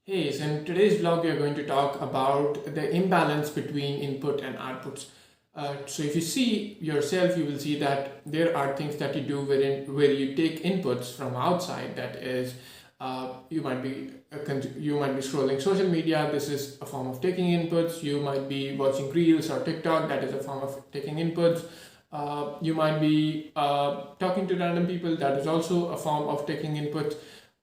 Hey, so in today's vlog, we are going to talk about the imbalance between input and outputs. So if you see yourself, you will see that there are things that you do where you take inputs from outside. That is, you might be scrolling social media. This is a form of taking inputs. You might be watching reels or TikTok. That is a form of taking inputs. You might be talking to random people. That is also a form of taking inputs.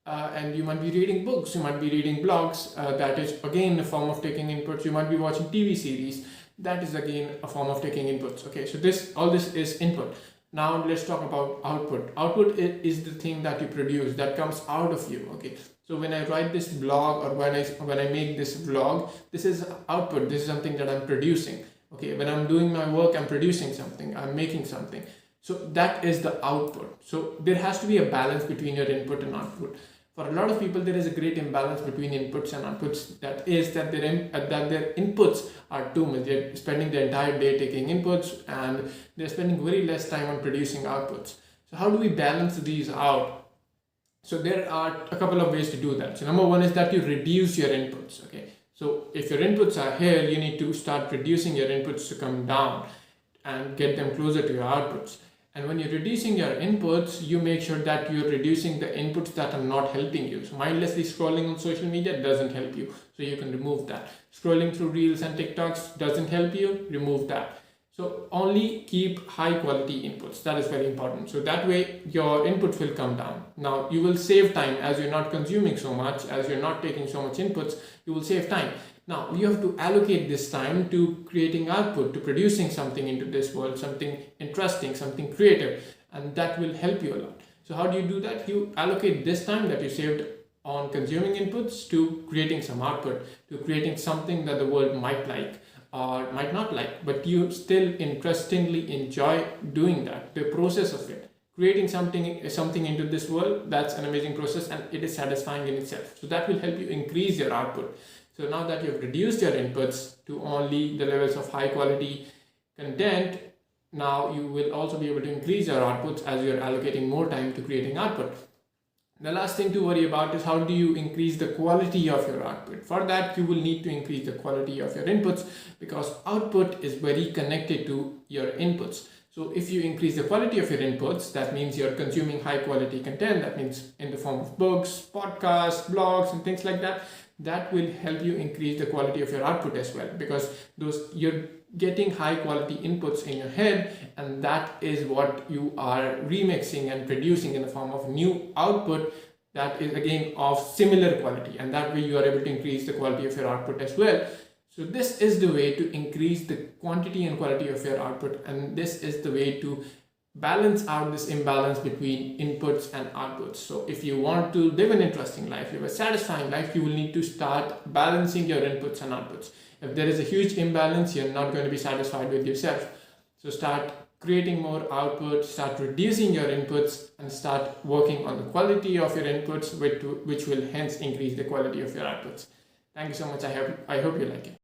And you might be reading books, you might be reading blogs, that is again a form of taking inputs. You might be watching TV series, that is again a form of taking inputs. Okay, so all this is input. Now let's talk about output. Output is the thing that you produce, that comes out of you. Okay, so when I write this blog or when I make this vlog, this is output. This is something that I'm producing. Okay, when I'm doing my work, I'm producing something, I'm making something. So that is the output. So there has to be a balance between your input and output. For a lot of people, there is a great imbalance between inputs and outputs. That is that their inputs are too much. They're spending the entire day taking inputs and they're spending very less time on producing outputs. So how do we balance these out? So there are a couple of ways to do that. So number one is that you reduce your inputs. Okay. So if your inputs are here, you need to start reducing your inputs to come down and get them closer to your outputs. And when you're reducing your inputs, you make sure that you're reducing the inputs that are not helping you. So mindlessly scrolling on social media doesn't help you. So you can remove that. Scrolling through reels and TikToks doesn't help you. Remove that. So only keep high quality inputs. That is very important. So that way your inputs will come down. Now you will save time as you're not consuming so much, as you're not taking so much inputs, you will save time. Now you have to allocate this time to creating output, to producing something into this world, something interesting, something creative, and that will help you a lot. So how do you do that? You allocate this time that you saved on consuming inputs to creating some output, to creating something that the world might like or might not like, but you still interestingly enjoy doing that, the process of it. Creating something into this world, that's an amazing process and it is satisfying in itself. So that will help you increase your output. So now that you have reduced your inputs to only the levels of high quality content, now you will also be able to increase your outputs as you're allocating more time to creating output. The last thing to worry about is how do you increase the quality of your output. For that, you will need to increase the quality of your inputs because output is very connected to your inputs. So if you increase the quality of your inputs, that means you're consuming high quality content. That means in the form of books, podcasts, blogs, and things like that. That will help you increase the quality of your output as well, because you're getting high quality inputs in your head, and that is what you are remixing and producing in the form of new output that is again of similar quality, and that way you are able to increase the quality of your output as well. So this is the way to increase the quantity and quality of your output, and this is the way to balance out this imbalance between inputs and outputs. So if you want to live an interesting life, live a satisfying life, you will need to start balancing your inputs and outputs. If there is a huge imbalance, you're not going to be satisfied with yourself. So start creating more output, start reducing your inputs, and start working on the quality of your inputs, which will hence increase the quality of your outputs. Thank you so much. I hope you like it.